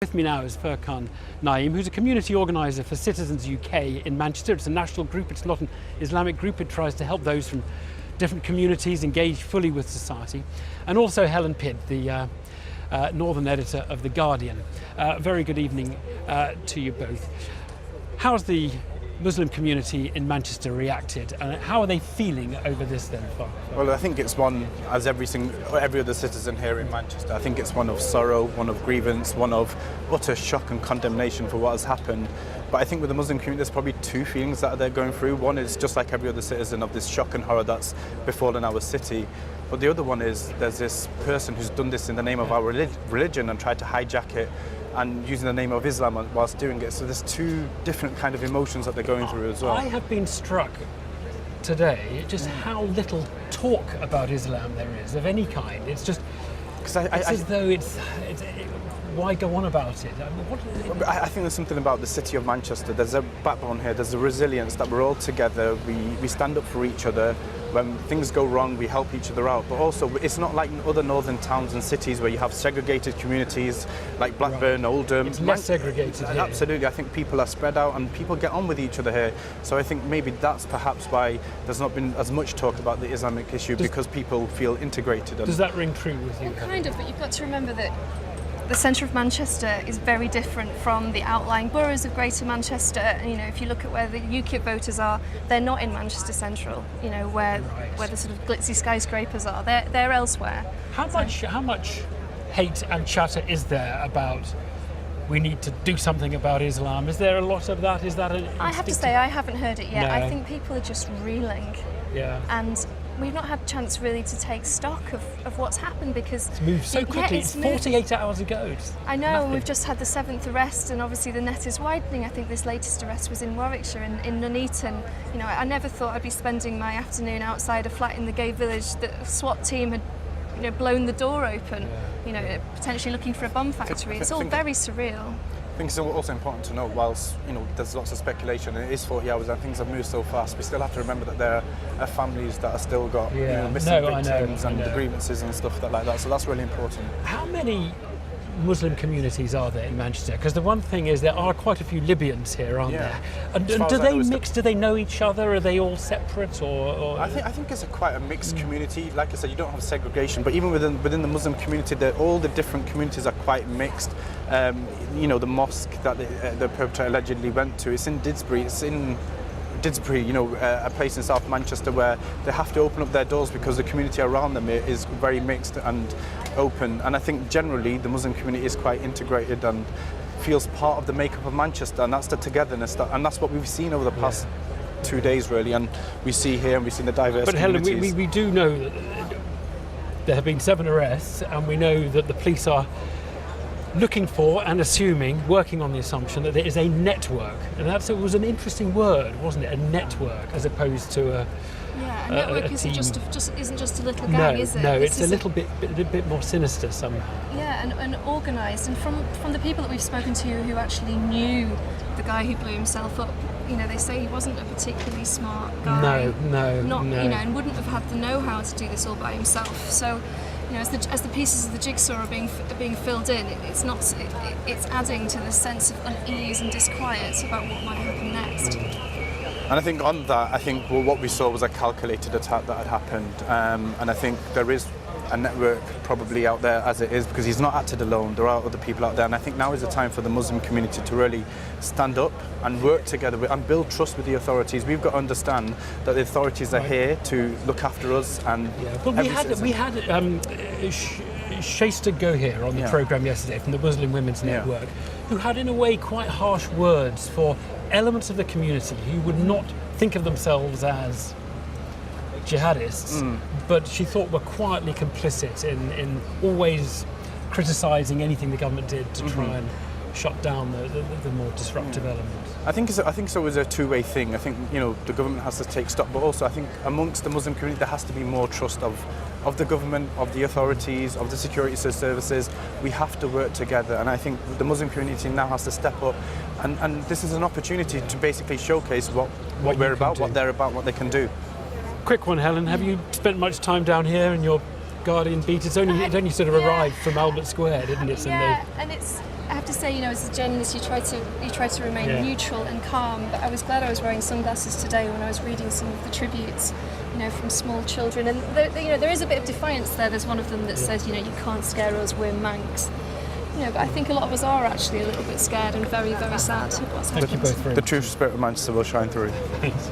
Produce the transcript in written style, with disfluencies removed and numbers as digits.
With me now is Furqan Naeem, who's a community organiser for Citizens UK in Manchester. It's a national group, it's not an Islamic group. It tries to help those from different communities engage fully with society. And also Helen Pidd, the northern editor of The Guardian. Very good evening to you both. How's the Muslim community in Manchester reacted, and how are they feeling over this then? Well, I think it's one, as every other citizen here in Manchester, I think it's one of sorrow, one of grievance, one of utter shock and condemnation for what has happened. But I think with the Muslim community, there's probably two feelings that they're going through. One is just like every other citizen of this shock and horror that's befallen our city. But the other one is there's this person who's done this in the name of our religion and tried to hijack it, and using the name of Islam whilst doing it. So there's two different kind of emotions that they're going through as well. I have been struck today just how little talk about Islam there is of any kind. It's just as though it's why go on about it? I think there's something about the city of Manchester. There's a backbone here. There's a resilience that we're all together. We stand up for each other. When things go wrong, we help each other out. But also, it's not like in other northern towns and cities where you have segregated communities like Blackburn, Oldham. It's less segregated here. Absolutely. I think people are spread out and people get on with each other here. So I think maybe that's perhaps why there's not been as much talk about the Islamic issue, because people feel integrated. Does that ring true with you? Well, kind of, but you've got to remember that the centre of Manchester is very different from the outlying boroughs of Greater Manchester. And, you know, if you look at where the UKIP voters are, they're not in Manchester Central. You know, where the sort of glitzy skyscrapers are, they're elsewhere. How much hate and chatter is there about we need to do something about Islam? Is there a lot of that? Is that I have to say, I haven't heard it yet. No. I think people are just reeling. Yeah. And we've not had a chance really to take stock of what's happened, because it's moved so quickly. It's 48 hours ago. I know, nothing. And we've just had the 7th arrest, and obviously the net is widening. I think this latest arrest was in Warwickshire, in Nuneaton. You know, I never thought I'd be spending my afternoon outside a flat in the gay village that a SWAT team had, you know, blown the door open. Yeah. You know, potentially looking for a bomb factory. It's all very surreal. I think it's also important to note, whilst there's lots of speculation, and it is 40 hours and things have moved so fast, we still have to remember that there are families that are still got missing victims and the grievances and stuff like that. So that's really important. How many Muslim communities are there in Manchester? Because the one thing is there are quite a few Libyans here, aren't there? And do they mix? Do they know each other? Are they all separate? Or I think it's quite a mixed community. Like I said, you don't have segregation, but even within the Muslim community, all the different communities are quite mixed. The mosque that the perpetrator allegedly went to, it's in Didsbury. A place in South Manchester where they have to open up their doors because the community around them is very mixed and open. And I think generally the Muslim community is quite integrated and feels part of the makeup of Manchester, and that's the togetherness, and that's what we've seen over the past 2 days really, and we see here, and we've seen the diverse communities. Helen, we do know that there have been 7 arrests, and we know that the police are looking for and working on the assumption that there is a network, and it was an interesting word, wasn't it? A network, as opposed to a network isn't just a little gang, is it? No, it's a little bit more sinister somehow. Yeah, and organised. And from the people that we've spoken to who actually knew the guy who blew himself up, they say he wasn't a particularly smart guy. No. And wouldn't have had the know-how to do this all by himself. So, as the pieces of the jigsaw are being filled in, it's adding to the sense of unease and disquiet about what might happen next. And I think on that, what we saw was a calculated attack that had happened, and I think there is a network probably out there as it is, because he's not acted alone. There are other people out there, and I think now is the time for the Muslim community to really stand up and work together and build trust with the authorities. We've got to understand that the authorities are here to look after us. And we had Shasta Gohir on the programme yesterday from the Muslim Women's Network, who had in a way quite harsh words for elements of the community who would not think of themselves as jihadists, but she thought were quietly complicit in always criticising anything the government did to try and shut down the more disruptive elements. I think so. It's a two-way thing. I think the government has to take stock, but also I think amongst the Muslim community there has to be more trust of the government, of the authorities, of the security services. We have to work together, and I think the Muslim community now has to step up, and this is an opportunity to basically showcase what we're about, what they're about, what they can do. Quick one, Helen. Have you spent much time down here in your Guardian beat? It only sort of arrived from Albert Square, didn't it? And it's, I have to say, you know, as a journalist, you try to remain neutral and calm. But I was glad I was wearing sunglasses today when I was reading some of the tributes, you know, from small children. And there is a bit of defiance there. There's one of them that says, you know, you can't scare us, we're Manx. You know, but I think a lot of us are actually a little bit scared and very, very sad at what's happened. Thank you both very much. The true spirit of Manchester will shine through. Thanks.